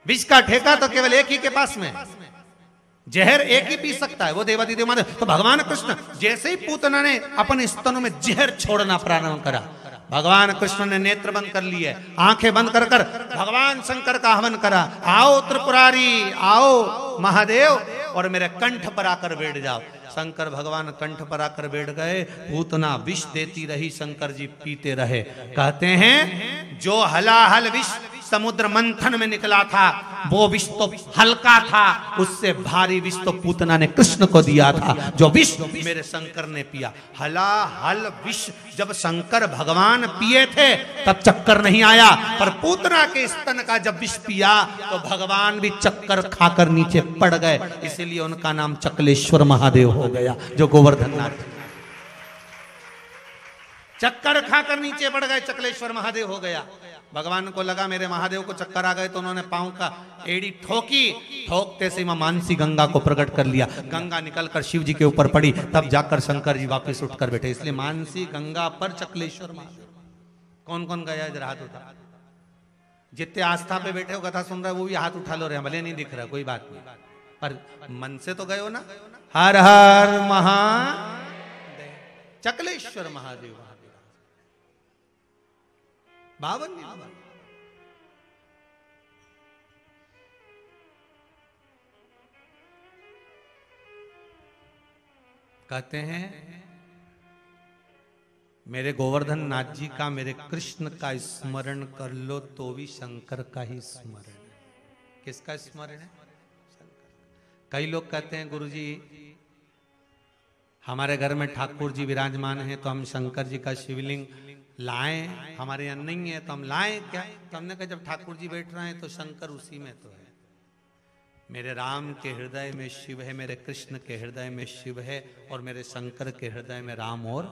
विष का ठेका तो केवल एक ही के पास में, जहर एक ही पी सकता है, वो देवादिदेव महादेव। तो भगवान कृष्ण जैसे ही पूतना ने अपने स्तनों में जहर छोड़ना प्रारंभ करा, भगवान कृष्ण ने नेत्र बंद कर लिए, आंखें बंद कर कर भगवान शंकर का आह्वान करा, आओ त्रिपुरारी, आओ महादेव और मेरे कंठ पर आकर बैठ जाओ। शंकर भगवान कंठ पर आकर बैठ गए, पूतना विष देती रही, शंकर जी पीते रहे। कहते हैं जो हलाहल विष समुद्र मंथन में निकला था वो विष तो हल्का था, उससे भारी विष तो पूतना ने कृष्ण को दिया था, जो विष मेरे शंकर ने पिया। हलाहल विष जब शंकर भगवान पिए थे तब चक्कर नहीं आया, पर पूतना के स्तन का जब विष पिया तो भगवान भी चक्कर खाकर नीचे पड़ गए, इसीलिए उनका नाम चकलेश्वर महादेव हो गया, जो गोवर्धन नाथ चक्कर खाकर नीचे पड़ गए, चकलेश्वर महादेव हो गया। भगवान को लगा मेरे महादेव को चक्कर आ गए, तो उन्होंने पांव का एड़ी ठोकी, ठोकते से मानसी गंगा को प्रकट कर लिया। गंगा निकलकर शिव जी के ऊपर पड़ी, तब जाकर शंकर जी वापस उठकर बैठे। इसलिए मानसी गंगा पर चकलेश्वर महादेव। कौन कौन गया इधर हाथ उठा? जितने आस्था पे बैठे हो कथा सुन रहे हो वो भी हाथ उठा लो रहे, भले नहीं दिख रहा कोई बात नहीं, पर मन से तो गए हो ना। हर हर महादेव, चकलेश्वर महादेव बावन। कहते हैं मेरे गोवर्धन नाथ जी का, मेरे कृष्ण का स्मरण कर लो तो भी शंकर का ही स्मरण है। किसका स्मरण है? कई लोग कहते हैं गुरुजी हमारे घर में ठाकुर जी विराजमान हैं तो हम शंकर जी का शिवलिंग लाएं, हमारे यहाँ नहीं है तो हम लाएं क्या? तो हमने कहा जब ठाकुर जी बैठ रहे हैं तो शंकर उसी में तो है। मेरे राम के हृदय में शिव है, मेरे कृष्ण के हृदय में शिव है, और मेरे शंकर के हृदय में राम और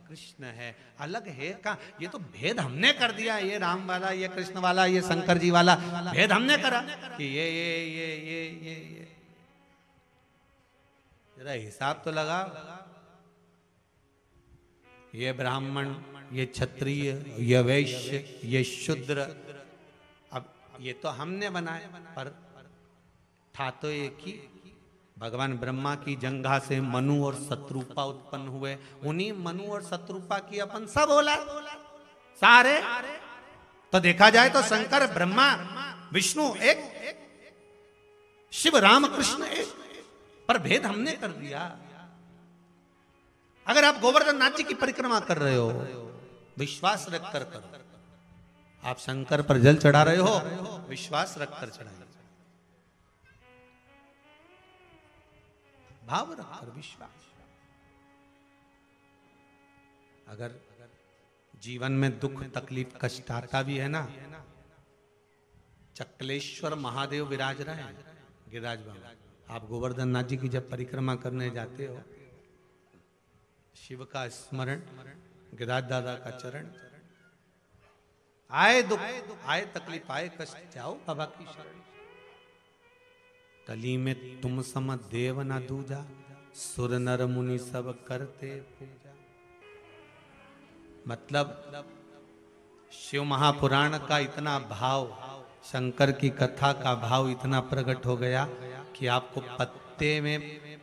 कृष्ण है। अलग है का? ये तो भेद हमने कर दिया, ये राम वाला, ये कृष्ण वाला, ये शंकर जी वाला भेद हमने करा कि ये जरा हिसाब तो लगा। ये ब्राह्मण, ये क्षत्रिय, ये वैश्य, ये शूद्र, अब ये तो हमने बनाए, पर था तो एक ही। भगवान ब्रह्मा की जंघा से मनु और शत्रुपा उत्पन्न हुए, उन्हीं मनु और शत्रुपा की अपन सब औलाद सारे। तो देखा जाए तो शंकर ब्रह्मा विष्णु एक, शिव राम कृष्ण एक, पर भेद हमने कर दिया। अगर आप गोवर्धन नाथ जी की परिक्रमा कर रहे हो, विश्वास रख कर करो। आप शंकर पर जल चढ़ा रहे हो, विश्वास रख कर चढ़ाइए, भाव रखकर विश्वास। अगर जीवन में दुख तकलीफ कष्ट आता भी है ना, चकलेश्वर महादेव विराज रहे हैं, गिरिराज बाबा। आप गोवर्धन नाथ जी की जब परिक्रमा करने जाते हो, शिव का स्मरण, गिरिराज दादा का चरण, आए दुख, आए तकलीफ, आए कष्ट, जाओ बाबा की शरण। कली में तुम सम देव न दूजा, सुर नर मुनि सब करते पूजा। मतलब शिव महापुराण का इतना भाव, शंकर की कथा का भाव इतना प्रकट हो गया कि आपको पत्ते में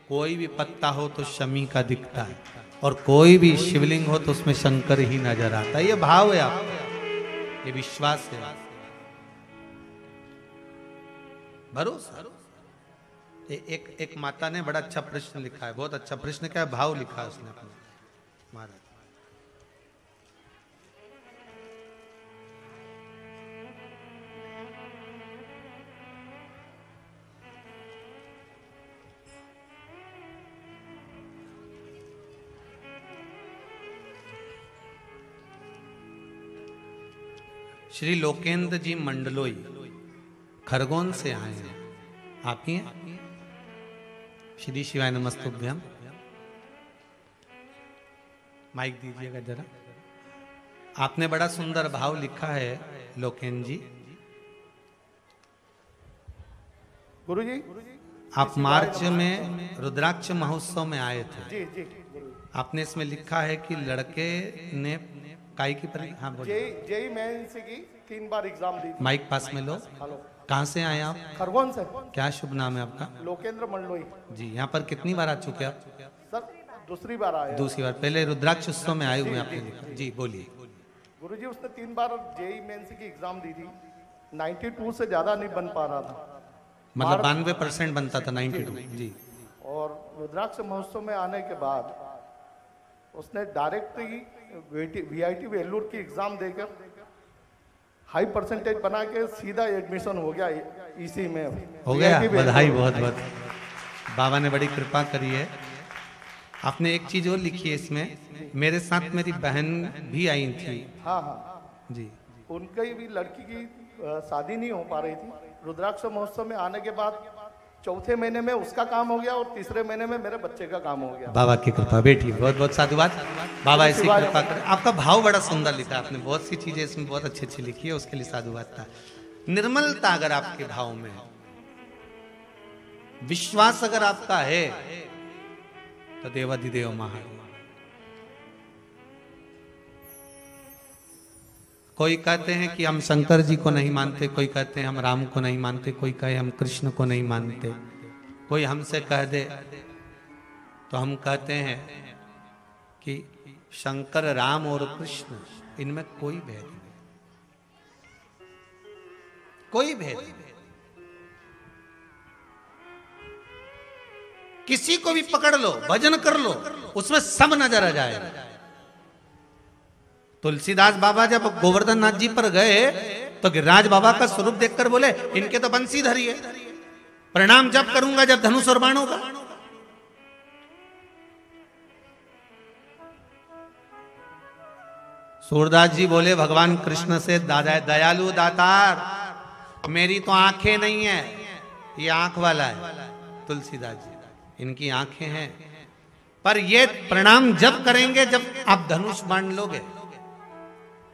कोई भी पत्ता हो तो शमी का दिखता है, और कोई भी शिवलिंग हो तो उसमें शंकर ही नजर आता है। ये भाव है आपका, ये विश्वास है, भरोसा। एक माता ने बड़ा अच्छा प्रश्न लिखा है, बहुत अच्छा प्रश्न, क्या भाव लिखा है उसने अपने महाराज। श्री लोकेंद्र जी मंडलोई खरगोन से आए हैं, आप ही हैं? श्री शिवाय नमस्तुभ्यम। माइक दीजिएगा जरा। आपने बड़ा सुंदर भाव लिखा है लोकेंद्र जी। गुरुजी, आप मार्च में रुद्राक्ष महोत्सव में आए थे। जी जी। आपने इसमें लिखा है कि लड़के ने काई की परीक्षा, हाँ बोलिए। जेई मेंस की 3 बार एग्जाम दी थी। माइक पास में लो। हेलो। कहाँ से आए आप? खरगोन से। क्या शुभ नाम है आपका? लोकेंद्र मंडलोई। जी, यहाँ पर कितनी बार आ चुके आप? सर दूसरी बार आया। दूसरी बार। पहले रुद्राक्ष उत्सव में आए हुए हैं आपने लिखा। जी बोलिए। गुरुजी उसने 3 बार जेई मेंस की एग्जाम दी थी, 92 से ज्यादा नहीं बन पा रहा था, मतलब 92% बनता था, 92। जी। और रुद्राक्ष महोत्सव में आने के बाद उसने डायरेक्ट ही VIT वेल्लूर की एग्जाम देकर हाई परसेंटेज बना के सीधा एडमिशन हो गया इसी में। हो गया, VIT वेल्लूर। बधाई बहुत बहुत। बाबा ने बड़ी कृपा करी है। आपने एक चीज और लिखी है इसमें, मेरे साथ मेरी बहन भी आई थी। हाँ हाँ जी। उनकी भी लड़की की शादी नहीं हो पा रही थी। रुद्राक्ष महोत्सव में आने के बाद चौथे महीने में उसका काम हो गया और तीसरे महीने में मेरे बच्चे का काम हो गया। बाबा की कृपा बेटी, बहुत बहुत साधुवाद। बाबा ऐसी कृपा करे। आपका भाव बड़ा सुंदर लिखा आपने, बहुत सी चीजें इसमें बहुत अच्छी अच्छी लिखी है, उसके लिए साधुवाद था। निर्मलता अगर आपके भाव में है, विश्वास अगर आपका है, तो देवाधिदेव महादेव। कोई कहते हैं कि हम शंकर जी को नहीं मानते, कोई कहते हैं हम राम को नहीं मानते, कोई कहे हम कृष्ण को नहीं मानते। कोई हमसे कह दे तो हम कहते हैं कि शंकर, राम और कृष्ण, इनमें कोई भेद नहीं, कोई भेद नहीं। किसी को भी पकड़ लो, भजन कर लो, उसमें सब नजर आ जाएगा। तुलसीदास बाबा जब गोवर्धन नाथ जी पर गए तो गिरिराज बाबा का स्वरूप देखकर बोले, इनके तो बंसीधरी है, प्रणाम जब करूंगा जब धनुष और बाण होगा। सूरदास जी बोले भगवान कृष्ण से, दादा दयालु दातार, मेरी तो आंखें नहीं है, ये आंख वाला है। तुलसीदास जी, इनकी आंखें हैं, पर ये प्रणाम जब करेंगे जब आप धनुष बाण लोगे।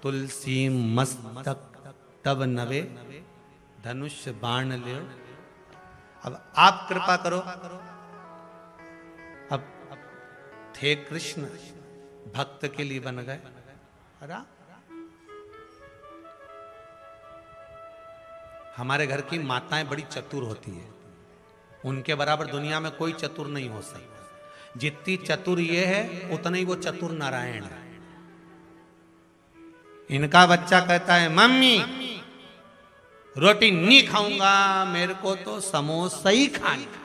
तुलसी मस्तक तब नवे, धनुष बाण ले। अब आप कृपा करो, अब थे कृष्ण, भक्त के लिए बन गए। हमारे घर की माताएं बड़ी चतुर होती है, उनके बराबर दुनिया में कोई चतुर नहीं हो सकता। जितनी चतुर ये है उतना ही वो चतुर नारायण है। इनका बच्चा कहता है, मम्मी रोटी नहीं खाऊंगा, मेरे को तो समोसा ही खाना,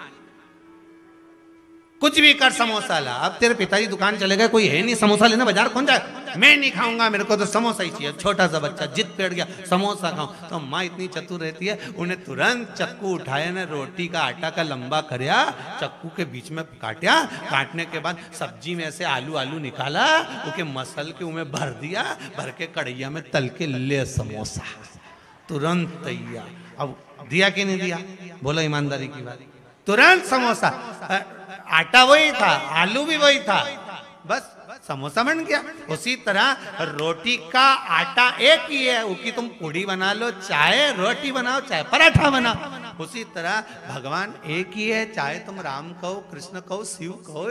कुछ भी कर समोसा ला। अब तेरे पिताजी दुकान चले गए, कोई है नहीं समोसा लेना, बाजार कौन जाए? मैं नहीं खाऊंगा, मेरे को तो समोसा ही चाहिए। छोटा सा बच्चा जिद पेड़ गया, समोसा खाऊं। तो माँ इतनी चतुर रहती है, उन्हें तुरंत चक्कू उठाया ने रोटी का आटा का लंबा करया, चक्कू के बीच में काटा, काटने के बाद सब्जी में से आलू आलू निकाला, उके मसल के उमें भर दिया, भर के कढ़ैया में तल के ले समोसा, तुरंत तैयार। अब दिया कि नहीं दिया? बोलो ईमानदारी की बात। तुरंत समोसा, आटा वही था, आलू भी वही था, बस समोसा बन गया। उसी तरह रोटी का आटा एक ही है, उसकी तुम पूड़ी बना लो, चाहे रोटी बनाओ, चाहे पराठा बनाओ। उसी तरह भगवान एक ही है, चाहे तुम राम कहो, कृष्ण कहो, शिव कहो,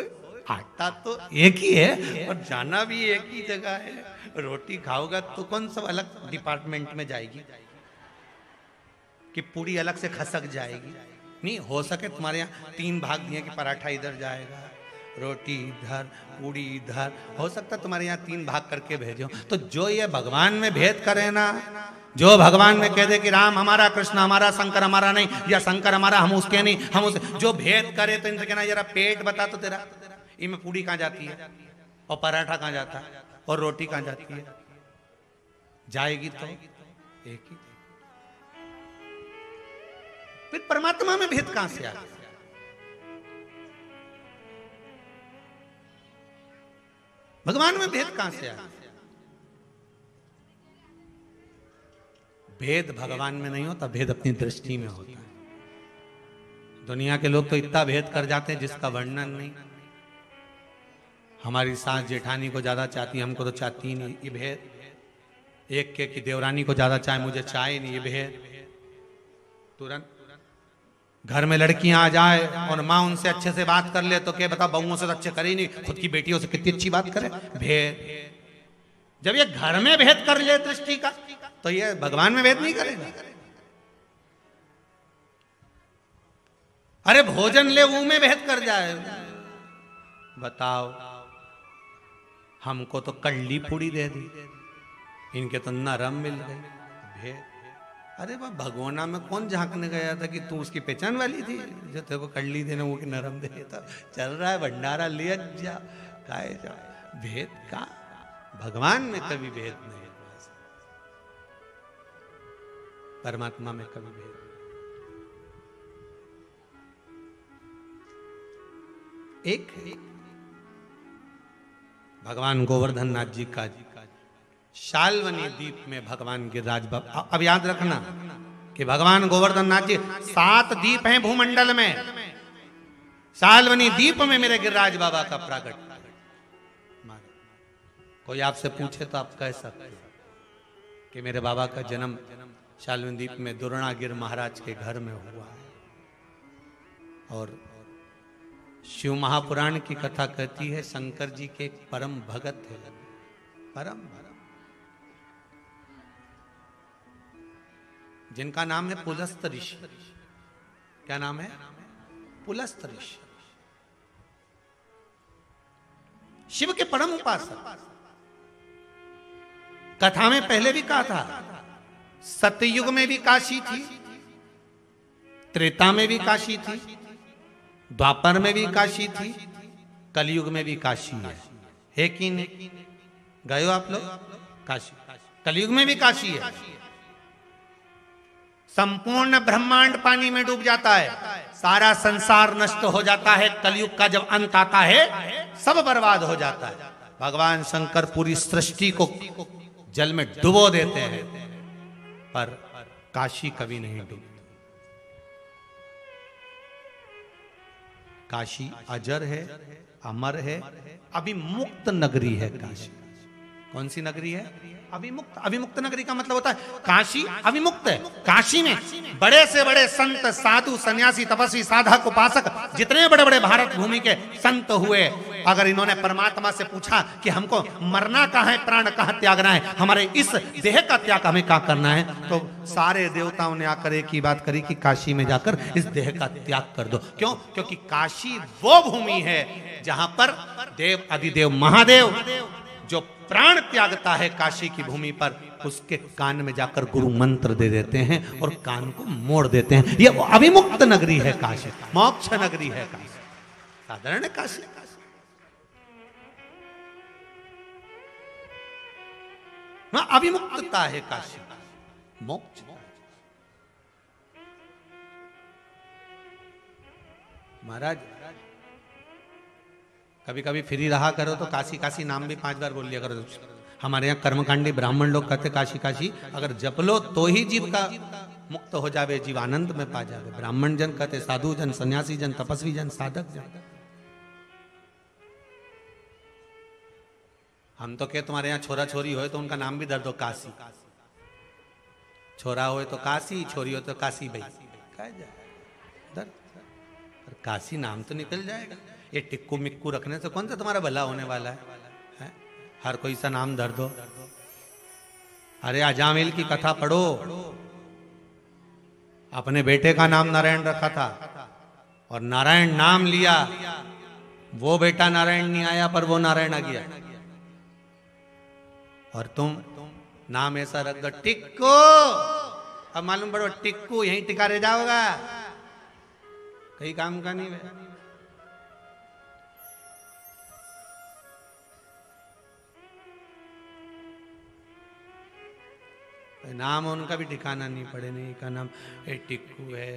आटा तो एक ही है और जाना भी एक ही जगह है। रोटी खाओगा तो कौन सा अलग डिपार्टमेंट में जाएगी कि पूड़ी अलग से खसक जाएगी? नहीं हो सके तुम्हारे यहाँ 3 भाग दिए कि पराठा इधर जाएगा, रोटी इधर, पूड़ी इधर, हो सकता तुम्हारे यहाँ 3 भाग करके भेजो। तो जो ये भगवान में भेद करे ना, जो भगवान में कह दे कि राम हमारा, कृष्ण हमारा, शंकर हमारा नहीं, या शंकर हमारा हम उसके नहीं, हम उस, जो भेद करे तो इनसे कहना जरा पेट बता तो तेरा, इनमें पूड़ी कहाँ जाती है और पराठा कहाँ जाता है और रोटी कहाँ जाती है? जाएगी तो एक ही। फिर परमात्मा में भेद कहां से आ गया? भगवान में भेद कहां से आ गया? भेद भगवान में नहीं होता, भेद अपनी दृष्टि में होता है। दुनिया के लोग तो इतना भेद कर जाते हैं जिसका वर्णन नहीं। हमारी सास जेठानी को ज्यादा चाहती, हमको तो चाहती ही नहीं, ये भेद। एक के कि देवरानी को ज्यादा चाहे, मुझे चाहे नहीं, ये भेद। तुरंत घर में लड़कियां आ जाए और माँ उनसे अच्छे से बात कर ले तो क्या बता, बहुओं से तो अच्छे करे ही नहीं, खुद की बेटियों से कितनी अच्छी बात करे। भेद। जब ये घर में भेद कर ले दृष्टि का, तो ये भगवान में भेद नहीं करेगा। अरे भोजन ले मुंह में भेद कर जाए। बताओ, हमको तो कल्ली पूड़ी दे दी, इनके तो नरम मिल गई भेद। अरे वह भगवाना में कौन झांकने गया था कि तू उसकी पहचान वाली थी जो तेरे को कल्ली देने वो की नरम दे देता। चल रहा है भंडारा लिया जा, खाए जा। भेद का भगवान में कभी भेद नहीं, परमात्मा में कभी भेद। एक भगवान गोवर्धन नाथ जी का शाल्वनी द्वीप में भगवान गिरिराज बाबा, अब याद रखना कि भगवान गोवर्धन नाथ जी 7 द्वीप हैं भूमंडल में, शाल्वनी द्वीप में मेरे गिरिराज बाबा का प्रागट। कोई आपसे पूछे तो आप कह सकते हो कि मेरे बाबा का जन्म शाल्वनी द्वीप में दुर्णागिर महाराज के घर में हुआ है। और शिव महापुराण की कथा कहती है शंकर जी के एक परम भगत थे, परम जिनका नाम है पुलस्त ऋषि। क्या नाम है? पुलस्त ऋषि, शिव के परम उपासक। कथा में पहले भी कहा था, सतयुग में भी काशी थी, त्रेता में भी काशी थी, द्वापर में भी काशी थी, कलयुग में भी काशी है कि नहीं? गए हो आप लोग काशी? कलयुग में भी काशी है। संपूर्ण ब्रह्मांड पानी में डूब जाता है, सारा संसार नष्ट हो जाता है। कलयुग का जब अंत आता है सब बर्बाद हो जाता है। भगवान शंकर पूरी सृष्टि को जल में डुबो देते हैं, पर काशी कभी नहीं डूबती। काशी अजर है, अमर है, अभिमुक्त नगरी है काशी। कौन सी नगरी है? अभिमुक्त। अभिमुक्त नगरी का मतलब होता है काशी अभिमुक्त है। काशी में बड़े से बड़े संत, साधु, सन्यासी, तपस्वी, साधक, उपासक, जितने बड़े बड़े भारत भूमि के संत हुए, अगर इन्होंने परमात्मा से पूछा कि हमको मरना कहाँ है, प्राण कहाँ त्यागना है, हमारे इस देह का त्याग हमें क्या करना है, तो सारे देवताओं ने आकर एक ही बात करी कि काशी में जाकर इस देह का त्याग कर दो। क्यों? क्योंकि काशी वो भूमि है जहां पर देव अधिदेव महादेव जो प्राण त्यागता है काशी की भूमि पर, उसके कान में जाकर गुरु मंत्र दे देते हैं और कान को मोड़ देते हैं। ये अभिमुक्त नगरी है काशी, मोक्ष नगरी है काशी। साधारण है काशी? अभिमुक्तता है काशी, मोक्ष। महाराज कभी कभी फ्री रहा करो तो काशी काशी नाम भी 5 बार बोल लिया करो। हमारे यहाँ कर्मकांडी ब्राह्मण लोग कहते काशी काशी, अगर जप लो तो ही जीव का मुक्त हो जावे, जीव आनंद में पा जावे। ब्राह्मण जन कहते साधु जन, सन्यासी जन, तपस्वी जन, साधक जन। हम तो कहे तुम्हारे यहाँ छोरा छोरी हो तो उनका नाम भी दर दो काशी। छोरा हो तो काशी, छोरी हो तो काशी भाई कह जाए, काशी नाम तो निकल जाएगा। ये टिक्कू मिक्कू रखने से कौन सा तुम्हारा भला होने वाला है? हर कोई सा नाम धर दो। अरे अजामिल की कथा पढ़ो, अपने बेटे का नाम नारायण रखा था और नारायण नाम लिया, वो बेटा नारायण नहीं आया पर वो नारायण आ गया। और तुम नाम ऐसा रख दो टिक्कू, अब मालूम पड़ो टिक्कू यहीं टिका रह जाओगा, कहीं काम का नहीं है। नाम उनका भी ठिकाना नहीं पड़े, नहीं का नाम टिक्कू है।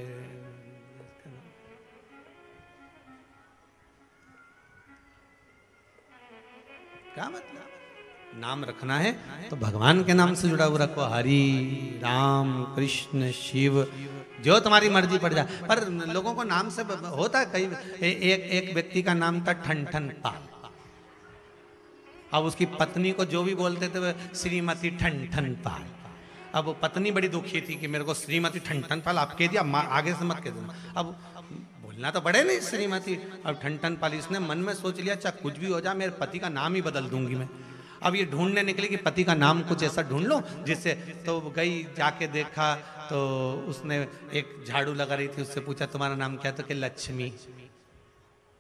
क्या मतलब? नाम रखना है तो भगवान के नाम से जुड़ा हुआ रखो, हरि राम कृष्ण शिव, जो तुम्हारी मर्जी पड़ जाए। पर लोगों को नाम से होता है कई। एक व्यक्ति का नाम था ठन पाल। अब उसकी पत्नी को जो भी बोलते थे श्रीमती ठन पाल। अब वो पत्नी बड़ी दुखी थी कि मेरे को श्रीमती ठन पाल आप कह दिया, आगे से मत कह देना। अब बोलना तो पड़े नहीं श्रीमती। अब ठन पाल, इसने मन में सोच लिया चाहे कुछ भी हो जाए मेरे पति का नाम ही बदल दूंगी मैं। अब ये ढूंढने निकली कि पति का नाम कुछ ऐसा ढूंढ लो जिससे, तो गई जाके देखा तो उसने एक झाड़ू लगा रही थी, उससे पूछा तुम्हारा नाम क्या? तो कि लक्ष्मी।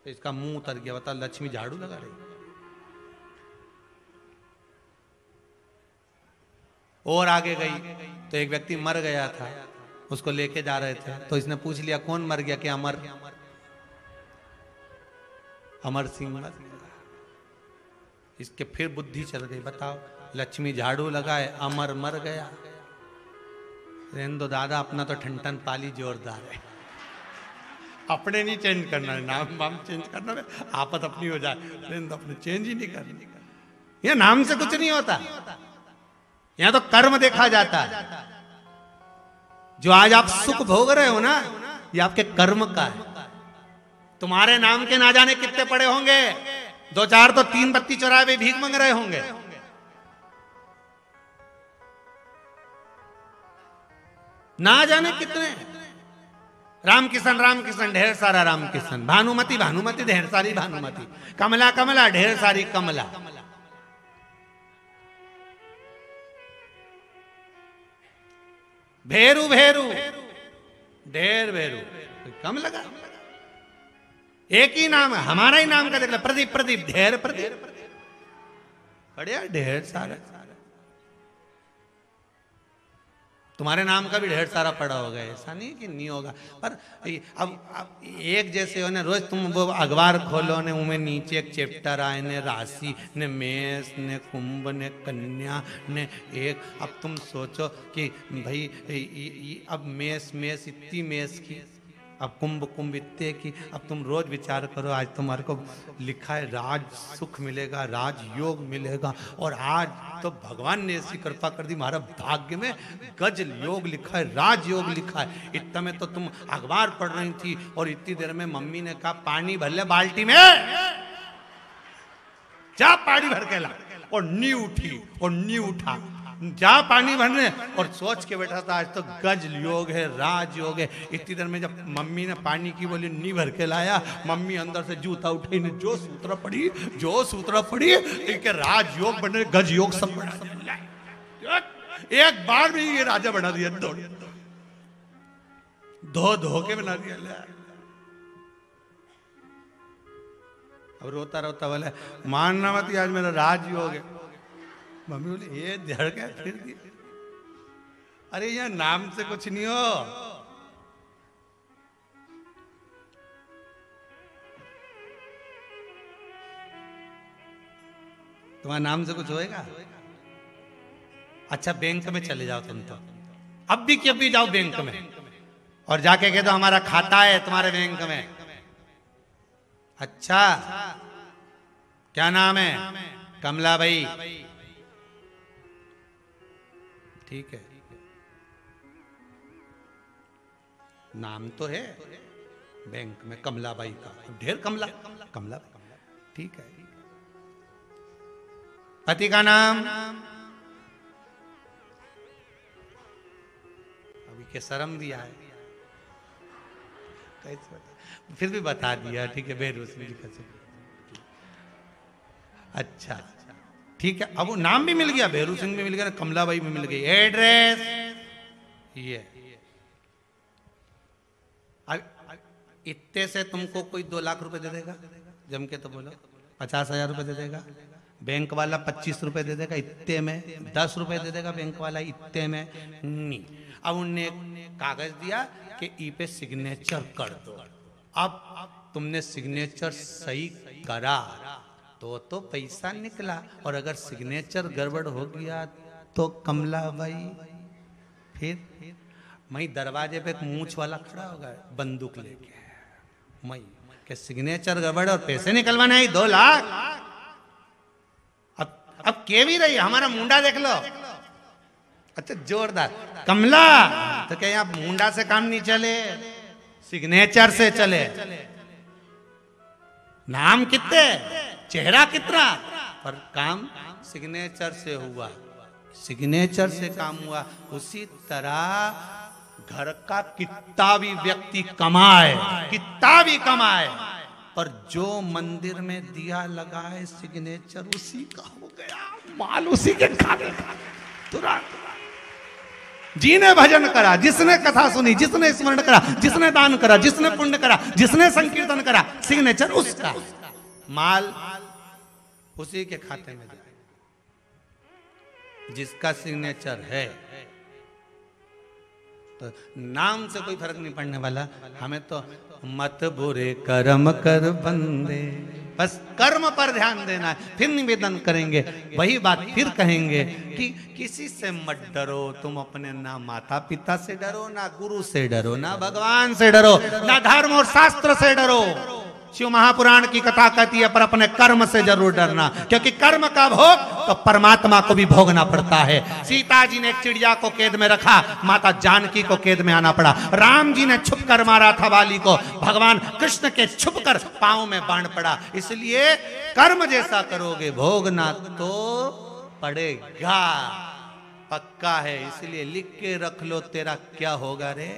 तो इसका मुंह उतर गया, बता लक्ष्मी झाड़ू लगा रही। और आगे गई तो एक व्यक्ति मर गया था, उसको लेके जा रहे थे, तो इसने पूछ लिया कौन मर गया? कि अमर, अमर सिंह मर गया। इसके फिर बुद्धि चल गई, बताओ लक्ष्मी झाड़ू लगाए, अमर मर गया। रेंदो दादा, अपना तो ठन पाली जोरदार है, अपने नहीं चेंज करना है, नाम वाम चेंज करना है, आपत अपनी हो जाए, रेंदो अपने चेंज ही नहीं करनी। ये नाम से कुछ नहीं होता, यहां तो कर्म देखा जाता है। जो आज आप सुख भोग रहे हो ना, ये आपके कर्म का है। तुम्हारे नाम के ना जाने कितने पड़े होंगे, 2-4 तो 3 बत्ती चौराहे पे भीख मांग रहे होंगे। ना जाने कितने। रामकिशन ढेर सारा रामकिशन, भानुमति भानुमति ढेर सारी भानुमति, कमला कमला ढेर सारी कमला। भेरू भेरू ढेर भेरू, कम लगा। एक ही नाम है, हमारा ही नाम का देख लो, प्रदीप प्रदीप ढेर प्रदीप, बढ़िया ढेर सारा। तुम्हारे नाम का भी ढेर सारा पड़ा होगा, ऐसा नहीं कि नहीं होगा। पर अब एक जैसे हो ना, रोज तुम वो अखबार खोलो ने, उनमें नीचे एक चैप्टर आए ने राशि ने मेष ने कुंभ ने कन्या ने एक। अब तुम सोचो कि भाई अब मेष इतनी मेष की, अब कुंभ इतने की। अब तुम रोज विचार करो, आज तुम्हारे को लिखा है राज सुख मिलेगा, राज योग मिलेगा, और आज तो भगवान ने ऐसी कृपा कर दी, हमारा भाग्य में गज योग लिखा है, राज योग लिखा है। इतना में तो तुम अखबार पढ़ रही थी, और इतनी देर में मम्मी ने कहा पानी भर ले बाल्टी में, जा पानी भर के ला। और नी उठी और नी उठा, जा पानी भरने, और सोच के बैठा था आज तो गज योग है, राज योग है। इतनी देर में जब मम्मी ने पानी की बोली नी भर के लाया, मम्मी अंदर से जूता उठे ने जो सूत्रा पड़ी कि राज योग बने, गज योग सब बना दिया। एक बार में ये राजा बना दिया, धो के बना दिया। अब रोता रोता बोले मानना मत, आज मेरा राज योग है। मम्मी बोली ये धड़ गया फिर दिया। अरे यार नाम से कुछ नहीं हो, तुम्हारे नाम से कुछ होएगा? अच्छा बैंक में चले जाओ तुम, तो अब भी कि अभी जाओ बैंक में और जाके कह दो हमारा खाता है तुम्हारे बैंक में। अच्छा क्या नाम है? कमला भाई। ठीक है, नाम तो है बैंक में कमलाबाई का, ढेर कमला कमला। ठीक है, पति का नाम अभी के शर्म दिया है, कैसे बता, फिर भी बता दिया। ठीक है, बेरोजगारी कैसे। अच्छा ठीक है, अब वो नाम भी मिल गया, भैरू सिंह भी मिल गया, कमलाबाई भी मिल गई। एड्रेस ये, इतने से तुमको कोई 2 लाख रुपए दे देगा? जम के तो बोलो 50,000 रुपए दे देगा। बैंक वाला 25 रुपए दे देगा इतने में, 10 रुपए दे देगा बैंक वाला इतने में नहीं। अब उनने कागज दिया कि ई पे सिग्नेचर कर दो। अब तुमने सिग्नेचर सही करा तो पैसा निकला, और अगर सिग्नेचर गड़बड़ हो गया तो कमलाबाई फिर मई दरवाजे पे एक मूंछ वाला खड़ा होगा बंदूक लेके, मई के सिग्नेचर गड़बड़ और पैसे निकलवाना है 2 लाख। अब के भी रही, हमारा मुंडा देख लो। अच्छा जोरदार, कमला तो क्या यहाँ मुंडा से काम नहीं चले, सिग्नेचर से चले। नाम कितने, चेहरा कितना, पर काम सिग्नेचर से हुआ, सिग्नेचर से काम हुआ। उसी तरह घर का कितना भी व्यक्ति कमाए, कितना भी कमाए, पर जो मंदिर में दिया लगा है सिग्नेचर उसी का हो गया, माल उसी के खाते तुरंत। जिसने भजन करा, जिसने कथा सुनी, जिसने स्मरण करा, जिसने दान करा, जिसने पुण्य करा, जिसने संकीर्तन करा, सिग्नेचर उसका, माल उसी के खाते में जाए। जिसका सिग्नेचर है तो नाम से कोई फर्क नहीं पड़ने वाला। हमें तो मत बुरे कर्म कर बंदे, बस कर्म पर ध्यान देना है। फिर निवेदन करेंगे, वही बात फिर कहेंगे कि किसी से मत डरो। तुम अपने ना माता पिता से डरो, ना गुरु से डरो, ना भगवान से डरो, ना धर्म और शास्त्र से डरो। शिव महापुराण की कथा कहती है पर अपने कर्म से जरूर डरना, क्योंकि कर्म का भोग तो परमात्मा को भी भोगना पड़ता है। सीता जी ने एक चिड़िया को कैद में रखा, माता जानकी को कैद में आना पड़ा। राम जी ने छुप कर मारा था वाली को, भगवान कृष्ण के छुप कर पांव में बाण पड़ा। इसलिए कर्म जैसा करोगे भोगना तो पड़ेगा, पक्का है। इसलिए लिख के रख लो, तेरा क्या होगा रे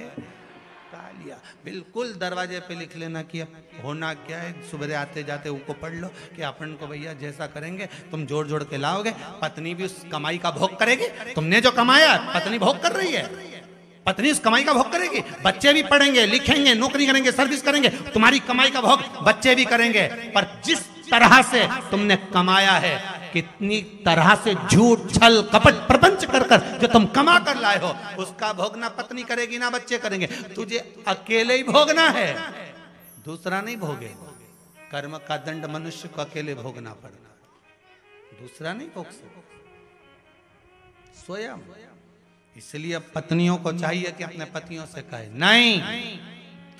कालिया। बिल्कुल दरवाजे पे लिख लेना कि होना क्या है। सुबह आते जाते उनको पढ़ लो कि अपन को भैया जैसा करेंगे तुम जोड़ जोड़ के लाओगे, पत्नी भी उस कमाई का भोग करेगी। तुमने जो कमाया पत्नी भोग कर रही है, पत्नी उस कमाई का भोग करेगी। बच्चे भी पढ़ेंगे, लिखेंगे, नौकरी करेंगे, सर्विस करेंगे, तुम्हारी कमाई का भोग बच्चे भी करेंगे। पर जिस तरह से तुमने कमाया है, कितनी तरह से झूठ छल कपट प्रपंच कर कर जो तुम कमा कर लाए हो, उसका भोग ना पत्नी करेगी ना बच्चे करेंगे, तुझे अकेले ही भोगना है, दूसरा नहीं भोगेगा। कर्म का दंड मनुष्य को अकेले भोगना पड़ेगा, दूसरा नहीं भोग सकता, स्वयं। इसलिए पत्नियों को चाहिए कि अपने पतियों से कहे नहीं,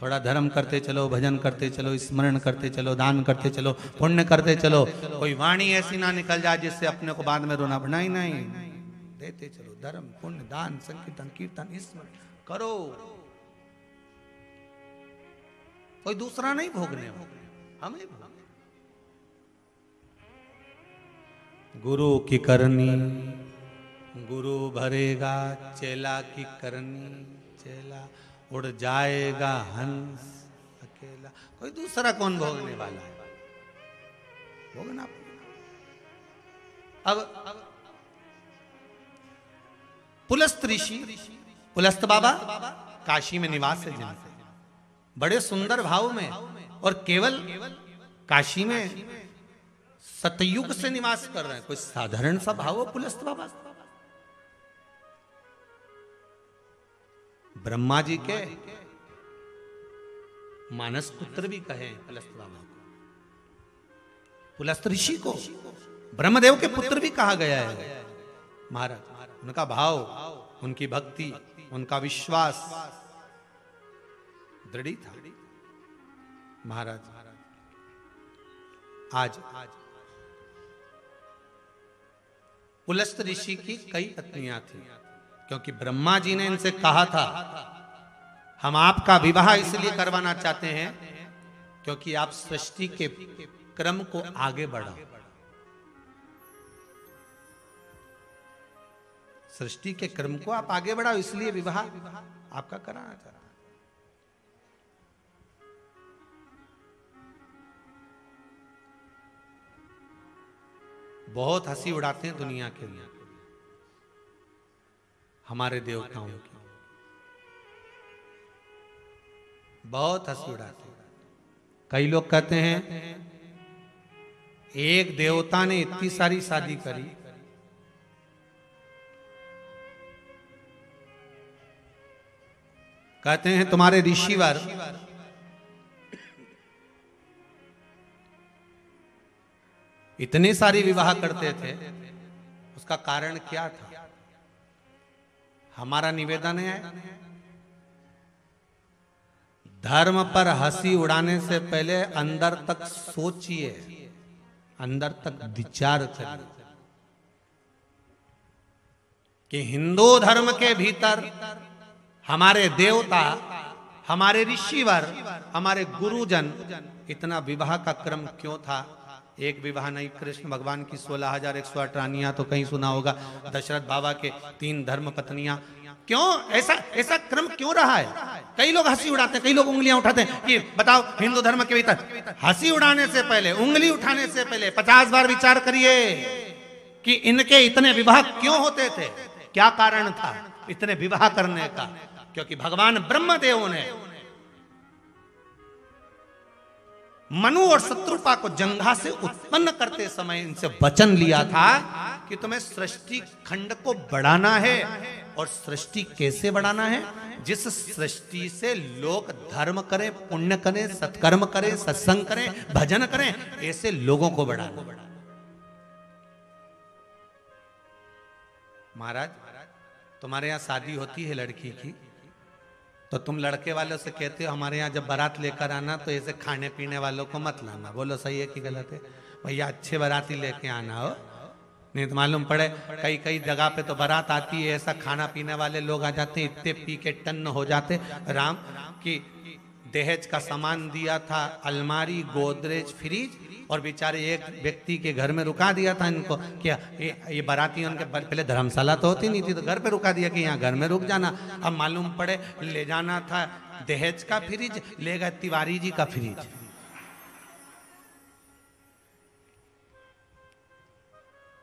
थोड़ा धर्म करते चलो, भजन करते चलो, स्मरण करते चलो, दान करते चलो, पुण्य करते चलो। कोई वाणी ऐसी ना निकल जाए जिससे अपने को बाद में रोना पड़े। नहीं नहीं, देते चलो, धर्म पुण्य दान संकीर्तन कीर्तन स्मरण करो। कोई दूसरा नहीं भोगने वाला, हमें भोगने। गुरु की करनी गुरु भरेगा, चेला की करनी चेला उड़ जाएगा हंस अकेला। कोई दूसरा कौन भोगने वाला है, भोगना। अब पुलस्त ऋषि, पुलस्त बाबा काशी में निवास है जिनसे, बड़े सुंदर भाव में, और केवल काशी में सतयुग से निवास कर रहे हैं। कोई साधारण सा भाव हो पुलस्त बाबा। ब्रह्मा जी के मानस पुत्र भी कहे पुलस्त बाबा को, पुलस्त ऋषि को ब्रह्मदेव के पुत्र भी कहा गया है। महाराज उनका भाव, उनकी भक्ति, उनका विश्वास दृढ़ था। महाराज आज पुलस्त ऋषि की कई पत्नियां थी, क्योंकि ब्रह्मा जी ने इनसे कहा था हम आपका विवाह इसलिए करवाना चाहते हैं क्योंकि आप सृष्टि के क्रम को आगे बढ़ाओ, सृष्टि के क्रम को आप आगे बढ़ाओ, इसलिए विवाह आपका कराना चाहता है। बहुत हंसी उड़ाते हैं दुनिया के लिए हमारे देवताओं की, बहुत हंसी उड़ाते हैं। कई लोग कहते हैं एक देवता ने इतनी सारी शादी करी, कहते हैं तुम्हारे ऋषिवर इतने सारे विवाह करते थे, उसका कारण क्या था? हमारा निवेदन है धर्म पर हंसी उड़ाने से पहले अंदर तक सोचिए, अंदर तक विचार करिए कि हिंदू धर्म के भीतर हमारे देवता, हमारे ऋषिवर, हमारे गुरुजन इतना विवाह का क्रम क्यों था? एक विवाह नहीं, कृष्ण भगवान की 16,108 रानियां तो कहीं सुना होगा, दशरथ बाबा के 3 धर्म पत्नियां। क्यों ऐसा क्रम क्यों रहा है? कई लोग हंसी उड़ाते हैं, कई लोग उंगलियां उठाते हैं कि बताओ हिंदू धर्म के भीतर हंसी उड़ाने से पहले, उंगली उठाने से पहले 50 बार विचार करिए कि इनके इतने विवाह क्यों होते थे, क्या कारण था, इतने विवाह करने का, क्योंकि भगवान ब्रह्मदेव ने मनु और शत्रुपा को जंघा से उत्पन्न करते समय इनसे वचन लिया था कि तुम्हें सृष्टि खंड को बढ़ाना है। और सृष्टि कैसे बढ़ाना है? जिस सृष्टि से लोग धर्म करें, पुण्य करें, सत्कर्म करें, सत्संग करें, भजन करें, ऐसे लोगों को बढ़ाना। महाराज, तुम्हारे यहां शादी होती है लड़की की, तो तुम लड़के वालों से कहते हो हमारे यहाँ जब बारात लेकर आना तो ऐसे खाने पीने वालों को मत लाना। बोलो सही है कि गलत है? भैया अच्छे बाराती लेके आना हो, नहीं तो मालूम पड़े कई कई जगह पे तो बारात आती है, ऐसा खाना पीने वाले लोग आ जाते हैं, इतने पी के टन्न हो जाते। राम की दहेज का सामान दिया था, अलमारी, गोदरेज, फ्रिज, और बेचारे एक व्यक्ति के घर में रुका दिया था इनको। क्या ये बारातियों के पहले धर्मशाला तो होती नहीं थी, तो घर पे रुका दिया कि यहाँ घर में रुक जाना। अब मालूम पड़े ले जाना था दहेज का फ्रिज, ले गए तिवारी जी का फ्रिज।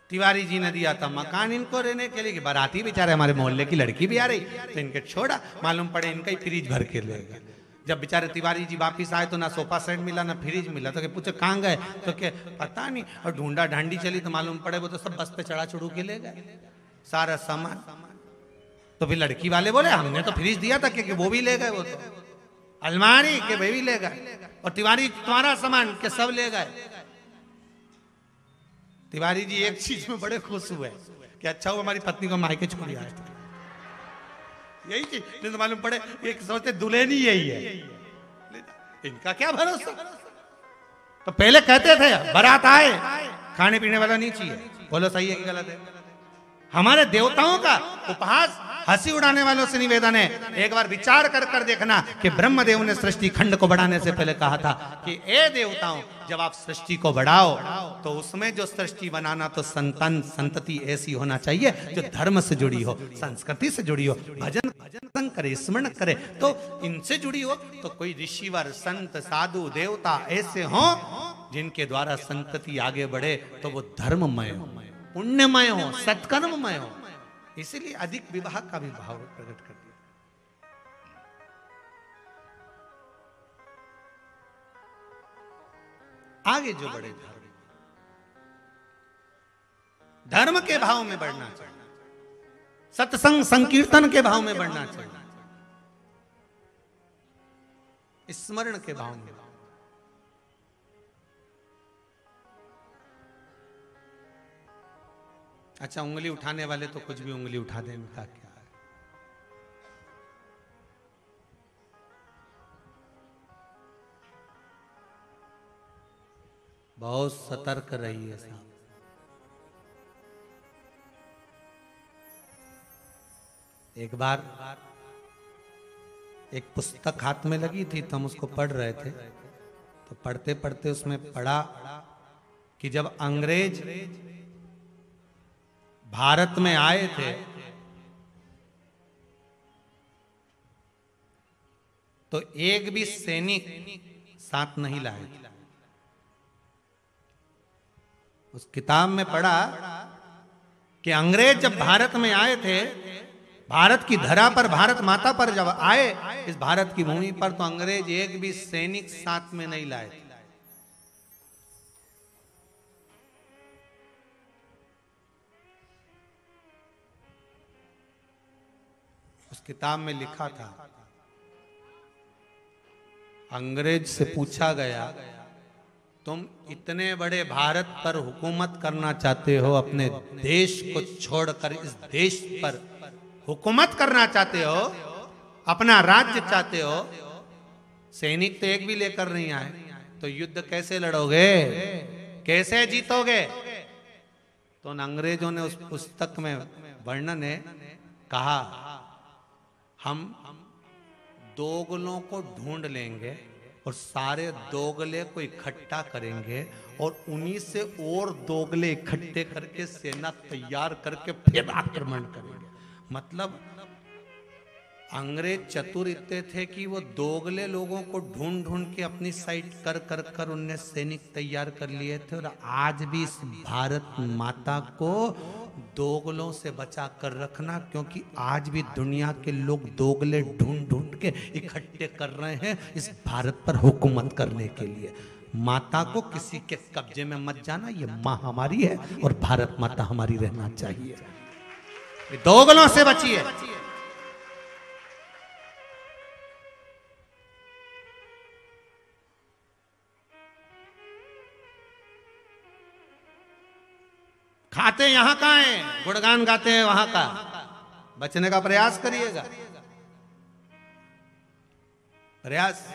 तिवारी जी ने दिया था मकान इनको रहने के लिए कि बाराती बेचारे हमारे मोहल्ले की लड़की भी आ रही, तो इनके छोड़ा। मालूम पड़े इनका ही फ्रिज भर के ले गए। जब बेचारे तिवारी जी वापिस आए तो ना सोफा सेट मिला ना फ्रिज मिला, तो पूछे कहाँ गए, तो क्या पता नहीं। और ढूंढा ढांडी चली तो मालूम पड़े वो तो सब बस पे चढ़ा चढ़ू के ले गए सारा सामान। तो फिर लड़की वाले बोले हमने तो फ्रिज दिया था कि वो भी ले गए, वो तो अलमारी के वे भी ले गए, और तिवारी तुम्हारा सामान के सब ले गए। तिवारी जी एक चीज में बड़े खुश हुए कि अच्छा वो हमारी पत्नी को मायके छोड़ आए, यही चीज। नहीं तो मालूम पड़े एक सोचते दुल्हन ही यही है, इनका क्या भरोसा। तो पहले कहते थे बारात आए खाने पीने वाला नहीं चाहिए। बोलो सही है कि गलत है? हमारे देवताओं का उपहास हंसी उड़ाने वालों से निवेदन है, एक बार विचार कर कर देखना कि ब्रह्मदेव ने सृष्टि खंड को बढ़ाने से पहले कहा था कि ए देवताओं, जब आप सृष्टि को बढ़ाओ तो उसमें जो सृष्टि बनाना तो संतान संतति ऐसी होना चाहिए जो धर्म से जुड़ी हो, संस्कृति से जुड़ी हो, भजन भजन करे, स्मरण करे, तो इनसे जुड़ी हो। तो कोई ऋषिवर, संत, साधु, देवता ऐसे हो जिनके द्वारा संतति आगे बढ़े, तो वो धर्ममय हो, पुण्यमय हो, सत्कर्ममय हो। इसीलिए अधिक विवाह का भी भाव प्रकट कर दिया। आगे जो बढ़े धर्म के भाव में बढ़ना चाहिए, सत्संग संकीर्तन के भाव में बढ़ना चाहिए, स्मरण के भाव में। अच्छा, उंगली उठाने वाले तो कुछ भी उंगली उठा दें, इनका क्या है? बहुत सतर्क रहिए साहब। एक बार एक पुस्तक हाथ में लगी थी तो हम उसको पढ़ रहे थे, तो पढ़ते पढ़ते उसमें पढ़ा कि जब अंग्रेज भारत में आए थे तो एक भी सैनिक साथ नहीं लाए। उस किताब में पढ़ा कि अंग्रेज जब भारत में आए थे, भारत की धरा पर, भारत माता पर जब आए, इस भारत की भूमि पर, तो अंग्रेज एक भी सैनिक साथ में नहीं लाए थे। उस किताब में लिखा था, अंग्रेज से पूछा गया तुम इतने बड़े भारत पर हुकूमत करना चाहते हो, अपने देश को छोड़कर इस देश पर हुकूमत करना चाहते हो, अपना राज्य चाहते हो, सैनिक तो एक भी लेकर नहीं आए, तो युद्ध कैसे लड़ोगे, कैसे जीतोगे? तो उन अंग्रेजों ने उस पुस्तक में वर्णन है कहा, हम दोगलों को ढूंढ लेंगे और सारे दोगले को इकट्ठा करेंगे और उन्हीं से और दोगले इकट्ठे करके सेना तैयार करके फिर आक्रमण करेंगे। मतलब अंग्रेज चतुर इतने थे कि वो दोगले लोगों को ढूंढ ढूंढ के अपनी साइड कर कर कर उनने सैनिक तैयार कर लिए थे। और आज भी इस भारत माता को दोगलों से बचा कर रखना, क्योंकि आज भी दुनिया के लोग दोगले ढूंढ ढूंढ के इकट्ठे कर रहे हैं इस भारत पर हुकूमत करने के लिए। माता को किसी के कब्जे में मत जाना, ये माँ हमारी है और भारत माता हमारी रहना चाहिए। दोगलों से बचिए। खाते यहां का है, गुणगान गाते हैं वहां का। बचने का प्रयास करिएगा, प्रयास।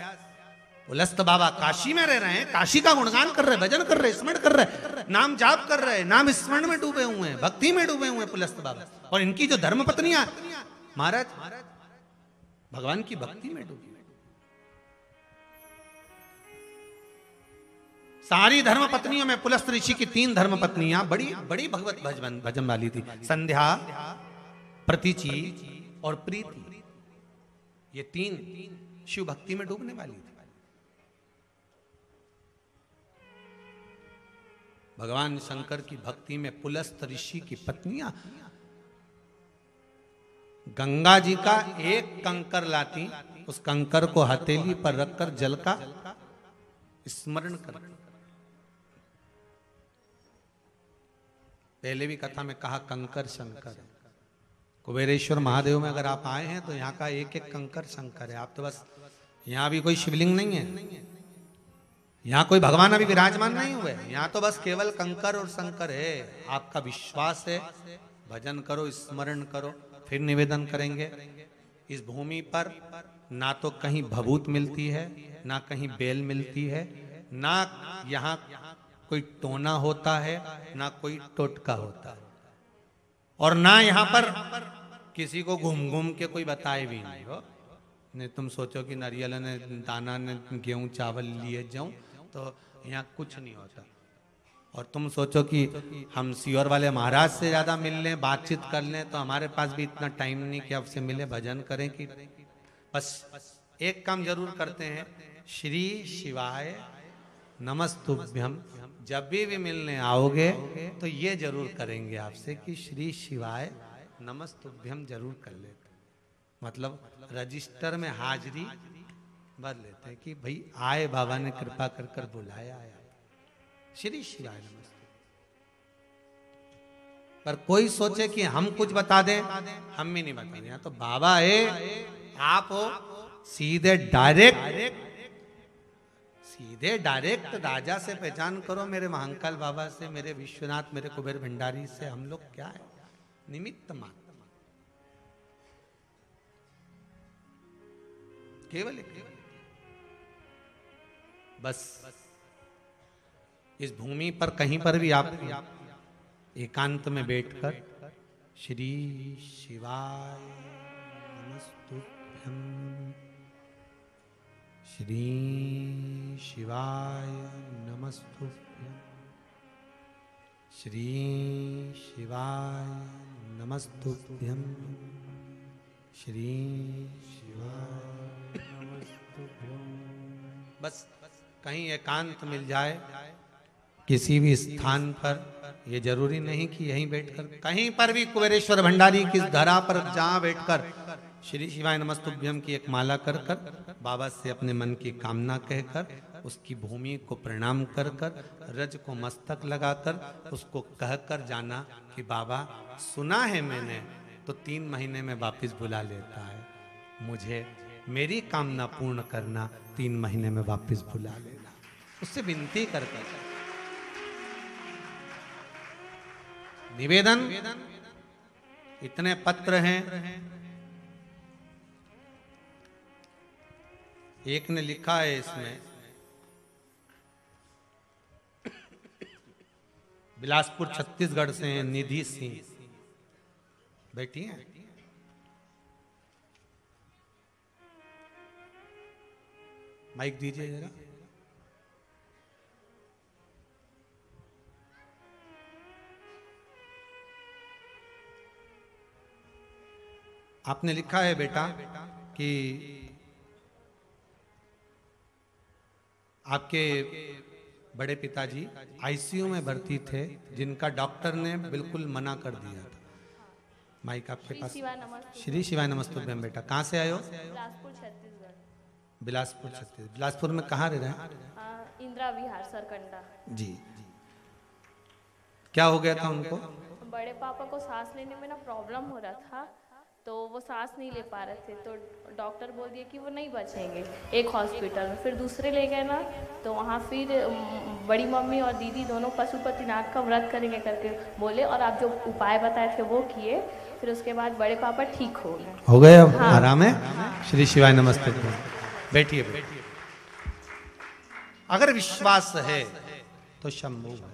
पुलस्त बाबा काशी में रह रहे हैं, काशी का गुणगान कर रहे, भजन कर रहे, स्मरण कर रहे, नाम जाप कर रहे, नाम स्मरण में डूबे हुए हैं, भक्ति में डूबे हुए हैं पुलस्त बाबा। और इनकी जो धर्म पत्नियां महाराज भगवान की भक्ति में डूबी। सारी धर्म पत्नियों में पुलस्त ऋषि की 3 धर्म पत्नियां बड़ी बड़ी भगवत भजन वाली थी। संध्या, प्रतीचि और प्रीति, ये 3 शिव भक्ति में डूबने वाली थी। भगवान शंकर की भक्ति में पुलस्त ऋषि की पत्नियां गंगा जी का एक कंकर लाती, उस कंकर को हथेली पर रखकर जल का स्मरण कर। पहले भी कथा में कहा कंकर शंकर। कुबेरेश्वर महादेव में अगर आप आए हैं तो यहाँ का एक एक कंकर शंकर है। आप तो बस, यहाँ भी कोई शिवलिंग नहीं है, यहाँ कोई भगवान अभी विराजमान नहीं हुए, यहाँ तो बस केवल कंकर और शंकर है। आपका विश्वास है, भजन करो, स्मरण करो। फिर निवेदन करेंगे, इस भूमि पर ना तो कहीं भभूत मिलती है, ना कहीं बेल मिलती है, ना यहाँ कोई टोना होता है, ना कोई टोटका होता है, और ना यहाँ पर किसी को घूम घूम के कोई बताए भी नहीं हो। नहीं तुम सोचो कि नारियल ने दाना ने गेहूं चावल लिए जाऊं तो यहाँ कुछ नहीं होता। और तुम सोचो कि हम सीहोर वाले महाराज से ज्यादा मिल लें, बातचीत कर लें, तो हमारे पास भी इतना टाइम नहीं कि आपसे मिले, भजन करें। कि बस एक काम जरूर करते हैं, श्री शिवाय नमस्तुभ्यम। जब भी मिलने आओगे तो ये जरूर करेंगे आपसे कि श्री शिवाय नमस्तुभ्यम जरूर कर लेते। मतलब रजिस्टर में हाजिरी भर लेते हैं कि भाई आए, बाबा ने कृपा कर कर बुलाया आया, श्री शिवाय नमस्ते। पर कोई सोचे कि हम कुछ बता दें, हम भी नहीं बताएंगे। यहाँ तो बाबा है, आप हो, सीधे डायरेक्ट राजा से पहचान करो, मेरे महाकाल बाबा से, मेरे विश्वनाथ, मेरे कुबेर भंडारी से। हम लोग क्या है, निमित्त मात्र, केवल बस। इस भूमि पर कहीं पर भी आप एकांत में बैठकर श्री शिवाय नमस्तुभ्यम, श्री शिवाय नमस्तुभ्यम, श्री शिवाय नमस्तुभ्यम, श्री शिवाय नमस्तुभ्यम। बस कहीं एकांत मिल जाए किसी भी स्थान पर, ये जरूरी नहीं कि यहीं बैठकर, कहीं पर भी कुबेरेश्वर भंडारी की धरा पर जहां बैठकर श्री शिवाय नमस्तुभ्यम की एक माला कर कर बाबा से अपने मन की कामना कहकर, उसकी भूमि को प्रणाम कर कर, रज को मस्तक लगाकर उसको कहकर जाना कि बाबा सुना है मैंने, तो 3 महीने में वापिस बुला लेता है मुझे, मेरी कामना पूर्ण करना, 3 महीने में वापिस बुला लेना। उससे विनती कर कर निवेदन, इतने पत्र हैं। एक ने लिखा है इसमें, बिलासपुर छत्तीसगढ़ से हैं, निधि सिंह बैठी हैं। माइक दीजिए जरा। आपने लिखा है बेटा कि आपके बड़े पिताजी आईसीयू में भर्ती थे, जिनका डॉक्टर ने बिल्कुल मना कर दिया था। माइक आपके पास। श्री शिवाय नमस्तुभ्यम बेटा, कहाँ से आए हो? बिलासपुर छत्तीसगढ़। बिलासपुर छत्तीसगढ़। बिलासपुर में कहाँ रह रहे हैं? इंदिरा विहार सरकंडा जी। क्या हो गया था उनको? बड़े पापा को सांस लेने में ना प्रॉब्लम हो रहा था, तो वो सांस नहीं ले पा रहे थे, तो डॉक्टर बोल दिया कि वो नहीं बचेंगे एक हॉस्पिटल में। फिर दूसरे ले गए ना, तो वहाँ फिर बड़ी मम्मी और दीदी दोनों पशुपतिनाथ का व्रत करेंगे करके बोले, और आप जो उपाय बताए थे वो किए। फिर उसके बाद बड़े पापा ठीक हो गए। हो गए अब? हाँ। आराम है? श्री शिवाय नमस्ते। बैठिए बैठिए। अगर विश्वास है तो शंभु है,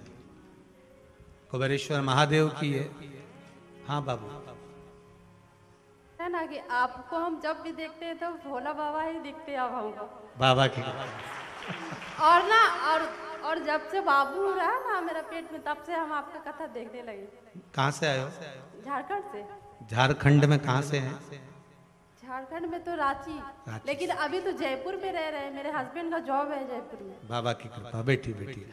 कुबेरेश्वर महादेव की है। हाँ बाबू। है ना कि आपको हम जब भी देखते हैं तो भोला बाबा ही दिखते हैं अब हमको। बाबा की। और ना और जब से बाबू रहा ना मेरा पेट में, तब से हम आपका कथा देखने लगे। कहाँ से आए हो? झारखंड से। झारखंड में कहाँ से हैं? झारखंड में तो रांची, लेकिन अभी तो जयपुर में रह रहे हैं। मेरे हस्बैंड का जॉब है जयपुर में। बाबा की कृपा। बैठी बैठी।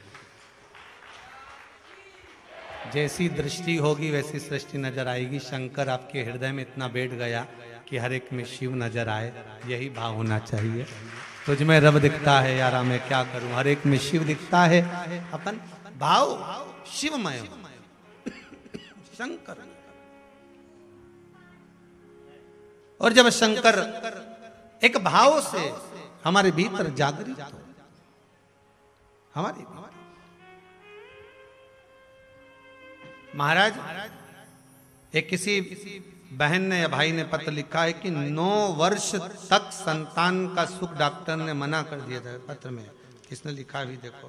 जैसी दृष्टि होगी वैसी सृष्टि नजर आएगी। शंकर आपके हृदय में इतना बैठ गया कि हर एक में शिव नजर आए, यही भाव होना चाहिए। तुझ में रब दिखता है यारा, मैं क्या करूं, हर एक में शिव दिखता है। अपन भाव शिवमय शंकर। और जब शंकर एक भाव से हमारे भीतर जागृत हो, हमारे महाराज, एक किसी बहन ने या भाई ने पत्र लिखा है कि 9 वर्ष तक संतान का सुख डॉक्टर ने मना कर दिया था। पत्र में किसने लिखा भी देखो।